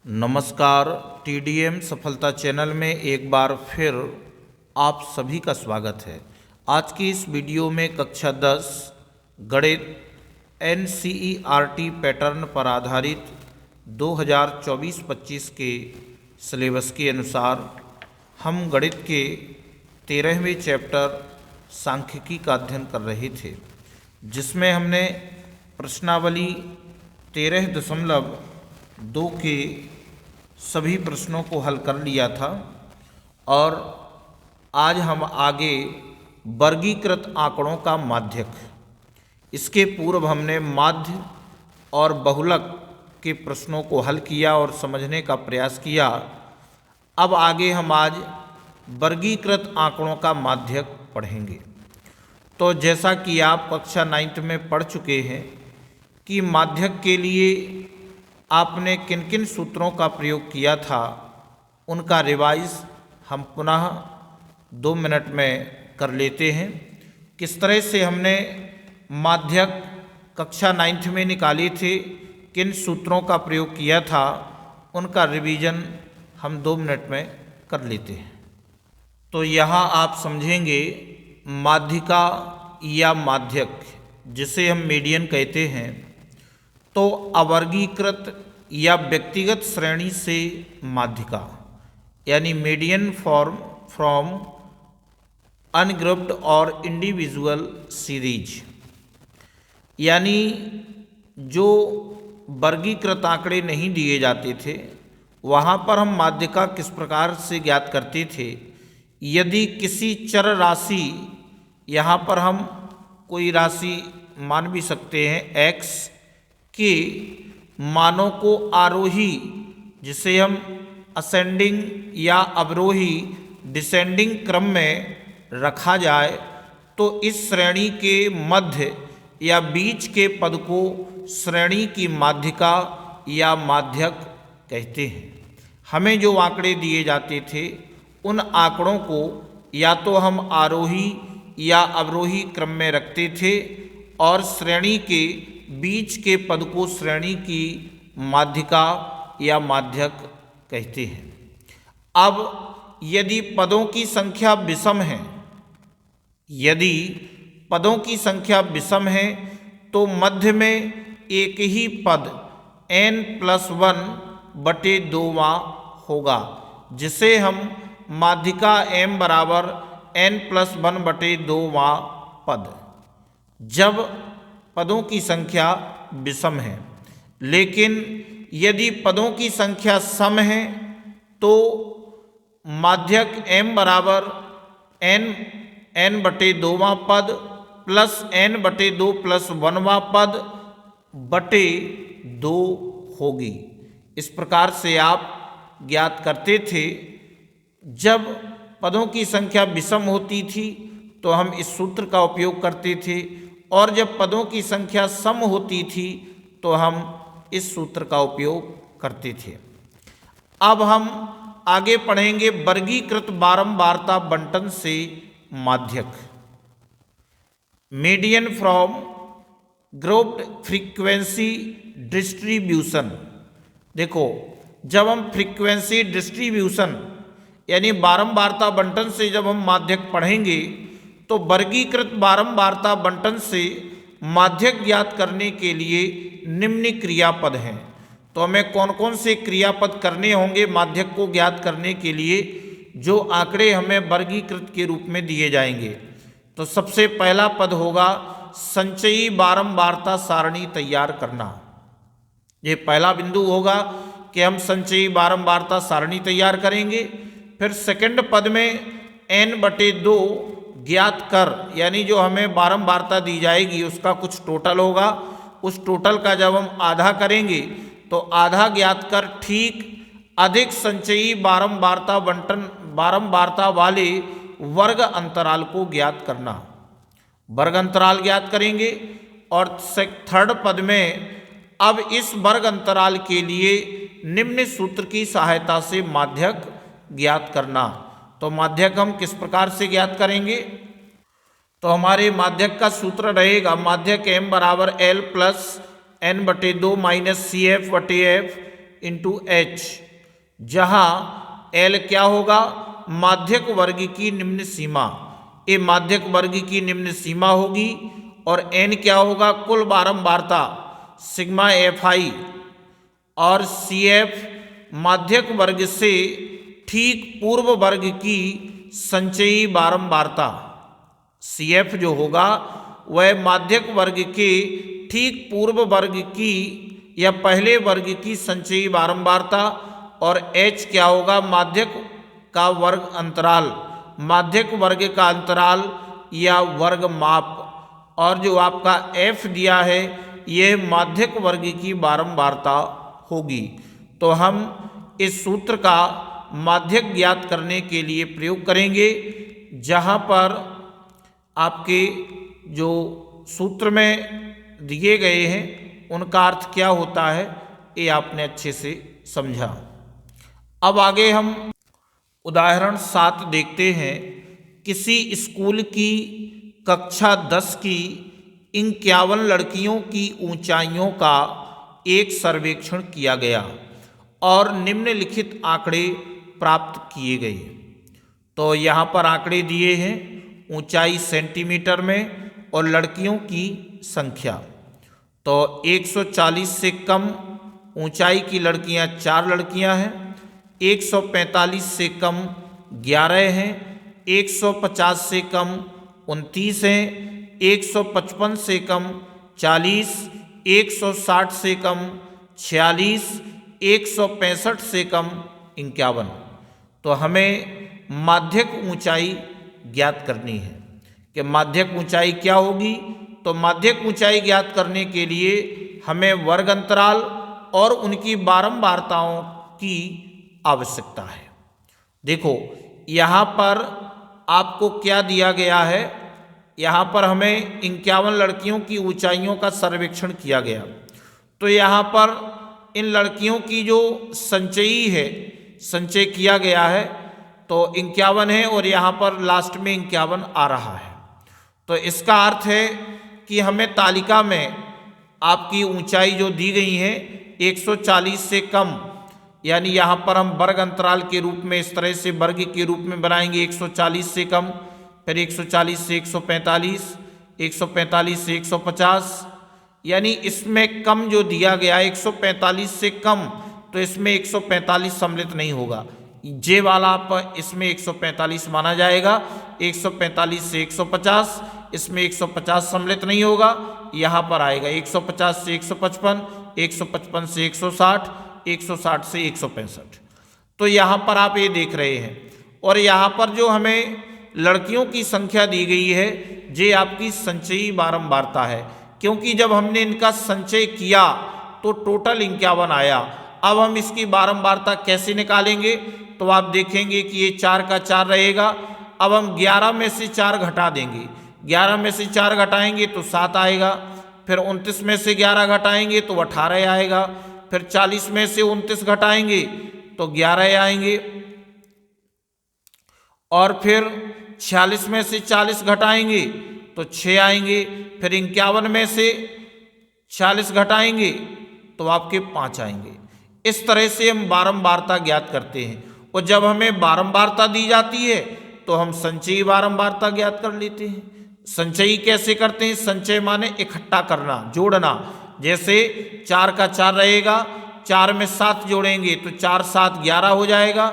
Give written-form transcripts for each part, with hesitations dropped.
नमस्कार। टीडीएम सफलता चैनल में एक बार फिर आप सभी का स्वागत है। आज की इस वीडियो में कक्षा 10 गणित एनसीईआरटी पैटर्न पर आधारित 2024-25 के सिलेबस के अनुसार हम गणित के 13वें चैप्टर सांख्यिकी का अध्ययन कर रहे थे, जिसमें हमने प्रश्नावली 13.2 के सभी प्रश्नों को हल कर लिया था और आज हम आगे वर्गीकृत आंकड़ों का माध्यक, इसके पूर्व हमने माध्य और बहुलक के प्रश्नों को हल किया और समझने का प्रयास किया। अब आगे हम आज वर्गीकृत आंकड़ों का माध्यक पढ़ेंगे। तो जैसा कि आप कक्षा 9 में पढ़ चुके हैं कि माध्यक के लिए आपने किन किन सूत्रों का प्रयोग किया था, उनका रिवाइज हम पुनः 2 मिनट में कर लेते हैं। किस तरह से हमने माध्यक कक्षा 9 में निकाले थे, किन सूत्रों का प्रयोग किया था, उनका रिवीजन हम 2 मिनट में कर लेते हैं। तो यहाँ आप समझेंगे माध्यिका या माध्यक, जिसे हम मीडियन कहते हैं, तो अवर्गीकृत या व्यक्तिगत श्रेणी से माध्यिका यानी मीडियन फॉर्म फ्रॉम अनग्रुप्ड और इंडिविजुअल सीरीज, यानी जो वर्गीकृत आंकड़े नहीं दिए जाते थे वहाँ पर हम माध्यिका किस प्रकार से ज्ञात करते थे। यदि किसी चर राशि, यहाँ पर हम कोई राशि मान भी सकते हैं x के मानों को आरोही, जिसे हम असेंडिंग या अवरोही डिसेंडिंग क्रम में रखा जाए, तो इस श्रेणी के मध्य या बीच के पद को श्रेणी की माध्यिका या माध्यक कहते हैं। हमें जो आंकड़े दिए जाते थे उन आंकड़ों को या तो हम आरोही या अवरोही क्रम में रखते थे और श्रेणी के बीच के पद को श्रेणी की माध्यिका या माध्यक कहते हैं। अब यदि पदों की संख्या विषम है, यदि पदों की संख्या विषम है तो मध्य में एक ही पद n+1/2 होगा, जिसे हम माध्यिका m बराबर n+1/2 पद, जब पदों की संख्या विषम है। लेकिन यदि पदों की संख्या सम है तो माध्यक m बराबर n/2 पद प्लस n/2 + 1 पद बटे 2 होगी। इस प्रकार से आप ज्ञात करते थे। जब पदों की संख्या विषम होती थी तो हम इस सूत्र का उपयोग करते थे, और जब पदों की संख्या सम होती थी तो हम इस सूत्र का उपयोग करते थे। अब हम आगे पढ़ेंगे वर्गीकृत बारंबारता बंटन से माध्यक, median from grouped frequency distribution. देखो, जब हम फ्रीक्वेंसी डिस्ट्रीब्यूशन यानी बारंबारता बंटन से जब हम माध्यक पढ़ेंगे तो वर्गीकृत बारंबारता बंटन से माध्यक ज्ञात करने के लिए निम्न क्रियापद हैं। तो हमें कौन कौन से क्रियापद करने होंगे माध्यक को ज्ञात करने के लिए, जो आंकड़े हमें वर्गीकृत के रूप में दिए जाएंगे। तो सबसे पहला पद होगा संचयी बारंबारता सारणी तैयार करना। ये पहला बिंदु होगा कि हम संचयी बारंबारता सारणी तैयार करेंगे। फिर सेकंड पद में n/2 ज्ञात कर, यानी जो हमें बारंबारता दी जाएगी उसका कुछ टोटल होगा। उस टोटल का जब हम आधा करेंगे तो आधा ज्ञात कर ठीक अधिक संचयी बारंबारता बंटन बारंबारता वाले वर्ग अंतराल को ज्ञात करना। वर्ग अंतराल ज्ञात करेंगे। और थर्ड पद में अब इस वर्ग अंतराल के लिए निम्न सूत्र की सहायता से माध्यक ज्ञात करना। तो माध्यक हम किस प्रकार से ज्ञात करेंगे? तो हमारे माध्यक का सूत्र रहेगा माध्यक m बराबर l + n/2 - CF/F into H, जहाँ एल क्या होगा, माध्यक वर्ग की निम्न सीमा, ये माध्यक वर्ग की निम्न सीमा होगी, और एन क्या होगा, कुल बारंबारता सिग्मा एफ आई, और सी एफ माध्यक वर्ग से ठीक पूर्व वर्ग की संचयी बारंबारता। सी एफ जो होगा वह माध्यक वर्ग के ठीक पूर्व वर्ग की या पहले वर्ग की संचयी बारंबारता, और एच क्या होगा, माध्यक का वर्ग अंतराल, माध्यक वर्ग का अंतराल या वर्ग माप, और जो आपका एफ दिया है यह माध्यक वर्ग की बारंबारता होगी। तो हम इस सूत्र का माध्यक ज्ञात करने के लिए प्रयोग करेंगे, जहाँ पर आपके जो सूत्र में दिए गए हैं उनका अर्थ क्या होता है ये आपने अच्छे से समझा। अब आगे हम उदाहरण 7 देखते हैं। किसी स्कूल की कक्षा 10 की 51 लड़कियों की ऊंचाइयों का एक सर्वेक्षण किया गया और निम्नलिखित आंकड़े प्राप्त किए गए। तो यहाँ पर आंकड़े दिए हैं, ऊंचाई सेंटीमीटर में और लड़कियों की संख्या। तो 140 से कम ऊंचाई की लड़कियां 4 लड़कियां हैं, 145 से कम 11 हैं, 150 से कम 29 हैं, 155 से कम 40, 160 से कम 46, 165 से कम 51। तो हमें माध्यक ऊंचाई ज्ञात करनी है कि माध्यक ऊंचाई क्या होगी। तो माध्यक ऊंचाई ज्ञात करने के लिए हमें वर्ग अंतराल और उनकी बारंबारताओं की आवश्यकता है। देखो यहाँ पर आपको क्या दिया गया है, यहाँ पर हमें 51 लड़कियों की ऊंचाइयों का सर्वेक्षण किया गया। तो यहाँ पर इन लड़कियों की जो संचयी है, संचय किया गया है तो 51 है और यहाँ पर लास्ट में 51 आ रहा है। तो इसका अर्थ है कि हमें तालिका में आपकी ऊंचाई जो दी गई है 140 से कम, यानी यहाँ पर हम वर्ग अंतराल के रूप में इस तरह से वर्ग के रूप में बनाएंगे 140 से कम, फिर 140 से 145, 145 से 150, यानी इसमें कम जो दिया गया 145 से कम, तो इसमें 145 सम्मिलित नहीं होगा। जे वाला आप इसमें 145 माना जाएगा। 145 से 150, इसमें 150 सम्मिलित नहीं होगा, यहाँ पर आएगा 150 से 155, 155 से 160, 160 से 165। तो यहाँ पर आप ये देख रहे हैं। और यहाँ पर जो हमें लड़कियों की संख्या दी गई है ये आपकी संचयी बारंबारता है, क्योंकि जब हमने इनका संचय किया तो टोटल 51 आया। अब हम इसकी बारंबारता कैसे निकालेंगे, तो आप देखेंगे कि ये 4 का 4 रहेगा। अब हम 11 में से 4 घटा देंगे, 11 में से 4 घटाएंगे तो 7 आएगा, फिर 29 में से 11 घटाएंगे तो 18 आएगा, फिर 40 में से 29 घटाएंगे तो 11 आएंगे, और फिर 46 में से 40 घटाएंगे तो 6 आएंगे, फिर 51 में से 46 घटाएंगे तो आपके 5 आएंगे। इस तरह से हम बारंबारता ज्ञात करते हैं। और जब हमें बारंबारता दी जाती है तो हम संचयी बारंबारता ज्ञात कर लेते हैं। संचयी कैसे करते हैं, संचय माने इकट्ठा करना, जोड़ना। जैसे 4 का 4 रहेगा, 4 में 7 जोड़ेंगे तो 4 7 11 हो जाएगा,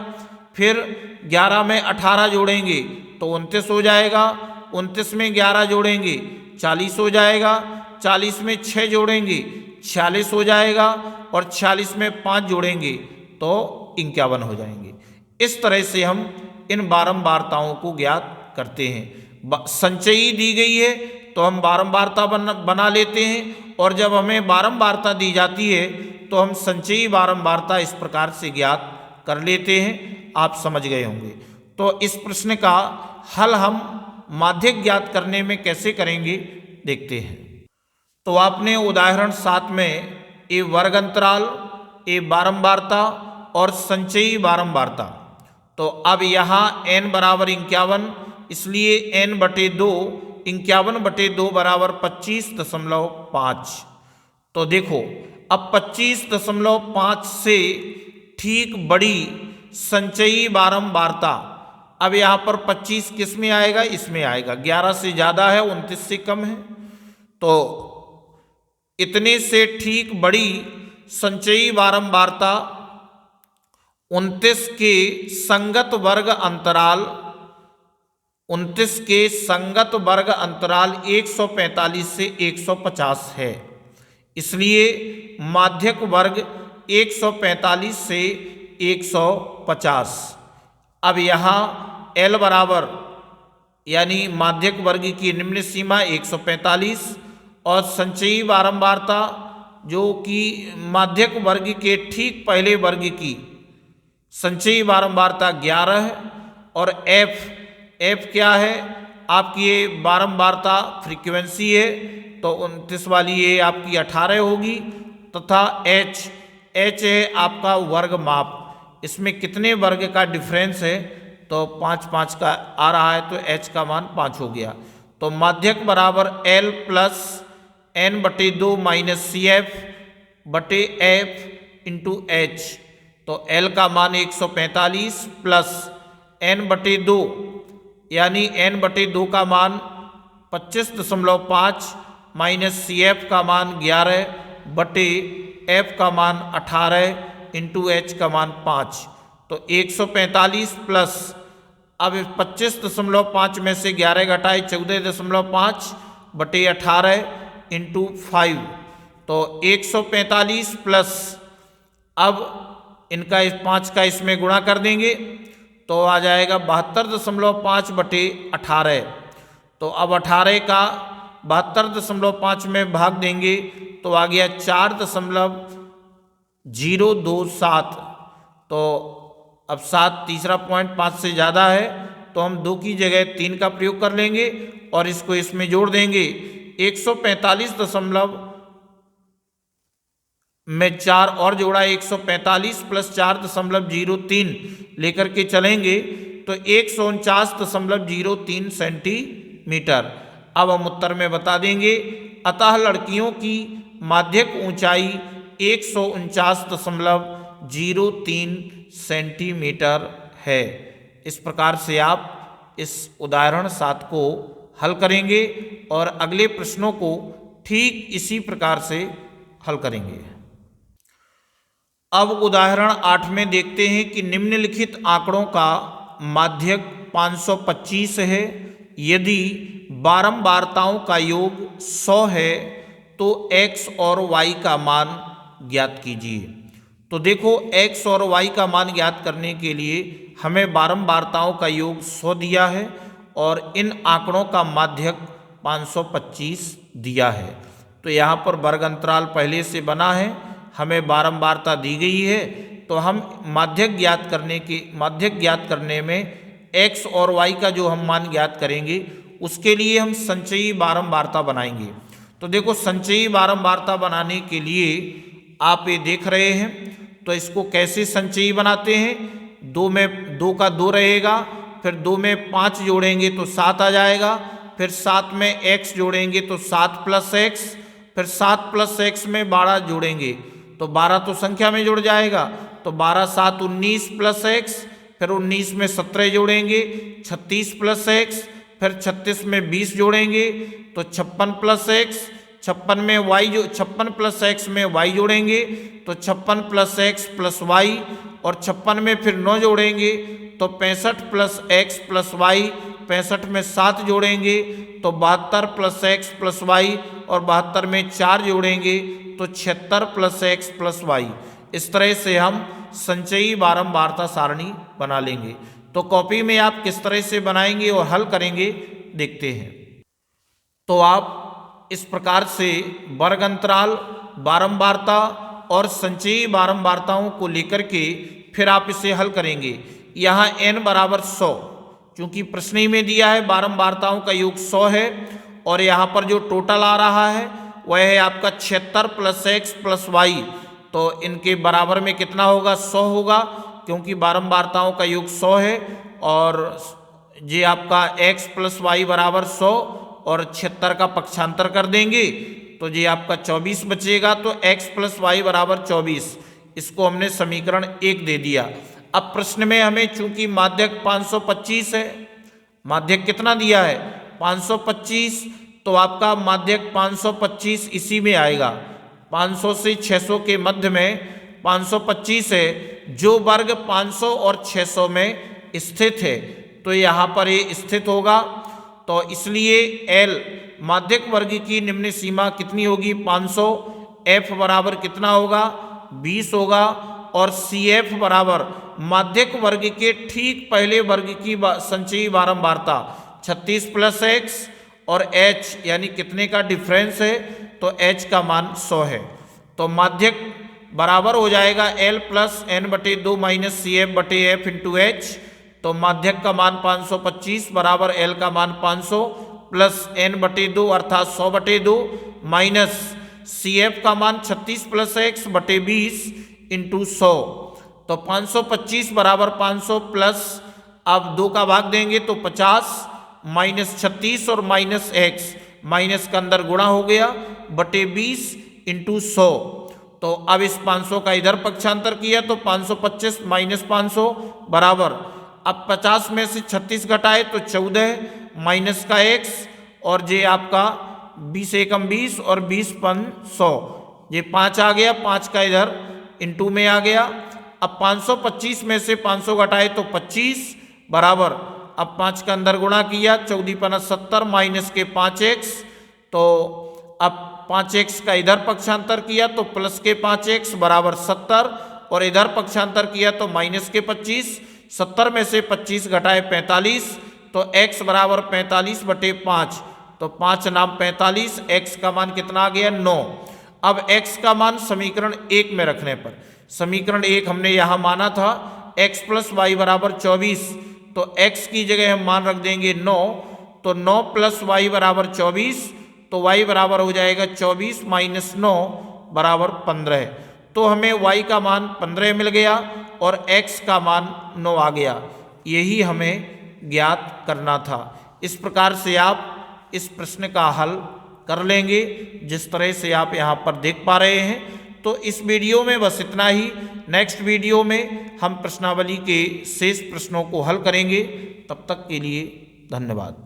फिर 11 में 18 जोड़ेंगे तो 29 हो जाएगा, 29 में 11 जोड़ेंगे 40 हो जाएगा, 40 में 6 जोड़ेंगे 46 हो जाएगा, और 46 में 5 जोड़ेंगे तो 51 हो जाएंगे। इस तरह से हम इन बारंबारताओं को ज्ञात करते हैं। संचयी दी गई है तो हम बारंबारता बना लेते हैं, और जब हमें बारंबारता दी जाती है तो हम संचयी बारंबारता इस प्रकार से ज्ञात कर लेते हैं। आप समझ गए होंगे। तो इस प्रश्न का हल हम माध्यक ज्ञात करने में कैसे करेंगे देखते हैं। तो आपने उदाहरण 7 में ए वर्ग अंतराल, ए बारंबारता और संचयी बारंबारता। तो अब यहाँ n बराबर 51, इसलिए n बटे 2, 51 बटे 2 बराबर 25.5। तो देखो अब 25.5 से ठीक बड़ी संचयी बारंबारता, अब यहाँ पर 25 किस में आएगा, इसमें आएगा। 11 से ज़्यादा है, 29 से कम है, तो इतने से ठीक बड़ी संचयी बारंबारता 29 के संगत वर्ग अंतराल 29 के संगत वर्ग अंतराल 145 से 150 है। इसलिए माध्यक वर्ग 145 से 150। अब यहाँ L बराबर यानी माध्यक वर्ग की निम्न सीमा 145 और संचयी बारंबारता जो कि माध्यक वर्ग के ठीक पहले वर्ग की संचयी बारंबारता 11 है, और F क्या है आपकी, ये बारंबारता फ्रीक्वेंसी है, तो 29 वाली ये आपकी 18 होगी, तथा H है आपका वर्ग माप। इसमें कितने वर्ग का डिफरेंस है, तो 5 का आ रहा है, तो H का मान 5 हो गया। तो माध्यक बराबर L plus N/2 minus CF बटे F इंटू H। तो L का मान 145 प्लस N/2 यानी N/2 का मान 25.5 माइनस CF का मान 11 बटे F का मान 18 इंटू H का मान 5। तो 145 प्लस, अब 25.5 में से 11 घटाए 14.5 बटे 18 इंटू 5, तो 145 प्लस, अब इनका इस 5 का इसमें गुणा कर देंगे तो आ जाएगा 72.5 बटे 18। तो अब 18 का 72.5 में भाग देंगे तो आ गया 4.027। तो अब 7 तीसरा पॉइंट 5 से ज़्यादा है, तो हम 2 की जगह 3 का प्रयोग कर लेंगे और इसको इसमें जोड़ देंगे। 145 में 4 और जोड़ा, 145 प्लस 4.03 लेकर के चलेंगे तो 149.03 सेंटीमीटर। अब हम उत्तर में बता देंगे, अतः लड़कियों की माध्यक ऊंचाई 149.03 सेंटीमीटर है। इस प्रकार से आप इस उदाहरण 7 को हल करेंगे और अगले प्रश्नों को ठीक इसी प्रकार से हल करेंगे। अब उदाहरण 8 में देखते हैं कि निम्नलिखित आंकड़ों का माध्यक 525 है। यदि बारंबारताओं का योग 100 है तो x और y का मान ज्ञात कीजिए। तो देखो, x और y का मान ज्ञात करने के लिए हमें बारंबारताओं का योग 100 दिया है और इन आंकड़ों का माध्यक 525 दिया है। तो यहाँ पर वर्ग अंतराल पहले से बना है, हमें बारंबारता दी गई है, तो हम माध्यक ज्ञात करने में x और y का जो हम मान ज्ञात करेंगे उसके लिए हम संचयी बारंबारता बनाएंगे। तो देखो, संचयी बारंबारता बनाने के लिए आप ये देख रहे हैं, तो इसको कैसे संचयी बनाते हैं। 2 में 2 का 2 रहेगा, फिर 2 में 5 जोड़ेंगे तो 7 आ जाएगा, फिर 7 में x जोड़ेंगे तो 7 प्लस x, फिर 7 प्लस x में 12 जोड़ेंगे तो 12 तो संख्या में जुड़ जाएगा, तो 12 7 19 प्लस x, फिर 19 में 17 जोड़ेंगे 36 प्लस x, फिर 36 में 20 जोड़ेंगे तो 56 प्लस x, 56 में y 56 प्लस x में y जोड़ेंगे तो 56 प्लस x प्लस y, और 56 में फिर 9 जोड़ेंगे तो 65 प्लस x प्लस y, 65 में 7 जोड़ेंगे तो 72 प्लस x प्लस y, और 72 में 4 जोड़ेंगे तो 76 प्लस x प्लस y। इस तरह से हम संचयी बारंबारता सारणी बना लेंगे। तो कॉपी में आप किस तरह से बनाएंगे और हल करेंगे देखते हैं। तो आप इस प्रकार से वर्ग अंतराल, बारंबारता और संचयी बारंबारताओं को लेकर के फिर आप इसे हल करेंगे। यहाँ n बराबर 100, क्योंकि प्रश्न ही में दिया है बारंबारताओं का योग 100 है, और यहाँ पर जो टोटल आ रहा है वह है आपका 76 प्लस x प्लस y। तो इनके बराबर में कितना होगा, 100 होगा, क्योंकि बारंबारताओं का योग 100 है, और ये आपका x प्लस y बराबर 100 और 76 का पक्षांतर कर देंगे तो तो ये आपका 24 बचेगा। तो x प्लस वाई बराबर 24, इसको हमने समीकरण 1 दे दिया। अब प्रश्न में हमें चूंकि माध्यक 525 है, माध्यक कितना दिया है 525, तो आपका माध्यक 525 इसी में आएगा। 500 से 600 के मध्य में 525 है, जो वर्ग 500 और 600 में स्थित है, तो यहाँ पर ये स्थित होगा। तो इसलिए L माध्यक वर्ग की निम्न सीमा कितनी होगी 500, F बराबर कितना होगा 20 होगा, और CF बराबर माध्यक वर्ग के ठीक पहले वर्ग की संचयी बारंबारता 36 प्लस x, और h यानी कितने का डिफरेंस है, तो h का मान 100 है। तो माध्यक बराबर हो जाएगा L प्लस n बटे 2 माइनस CF बटे F इंटू h। तो माध्यक का मान 525 बराबर L का मान 500 प्लस n बटे 2 अर्थात 100 बटे 2 माइनस CF का मान 36 प्लस x बटे 20 इंटू 100। तो 525 बराबर 500 प्लस, अब 2 का भाग देंगे तो 50 माइनस 36 और माइनस x, माइनस का अंदर गुणा हो गया बटे 20 इंटू 100। तो अब इस 500 का इधर पक्षांतर किया तो 525 माइनस 500 बराबर, अब 50 में से 36 घटाए तो 14 माइनस का x, और ये आपका 20 एकम 20 और 20 पन 100, ये 5 आ गया, 5 का इधर इंटू में आ गया। अब 525 में से 500 घटाए तो 25 बराबर, अब 5 का अंदर गुणा किया 14 पना 70 माइनस के 5x, तो अब 5x का इधर पक्षांतर किया तो प्लस के 5x बराबर 70, और इधर पक्षांतर किया तो माइनस के 25, 70 में से 25 घटाए 45, तो x बराबर 45 बटे 5, तो 5 नाम 45, x का मान कितना आ गया 9। अब x का मान समीकरण 1 में रखने पर, समीकरण 1 हमने यहाँ माना था x प्लस वाई बराबर 24, तो x की जगह हम मान रख देंगे 9, तो 9 प्लस वाई बराबर 24, तो y बराबर हो जाएगा 24 माइनस 9 बराबर 15। तो हमें y का मान 15 मिल गया और x का मान 9 आ गया। यही हमें ज्ञात करना था। इस प्रकार से आप इस प्रश्न का हल कर लेंगे जिस तरह से आप यहाँ पर देख पा रहे हैं। तो इस वीडियो में बस इतना ही। नेक्स्ट वीडियो में हम प्रश्नावली के शेष प्रश्नों को हल करेंगे। तब तक के लिए धन्यवाद।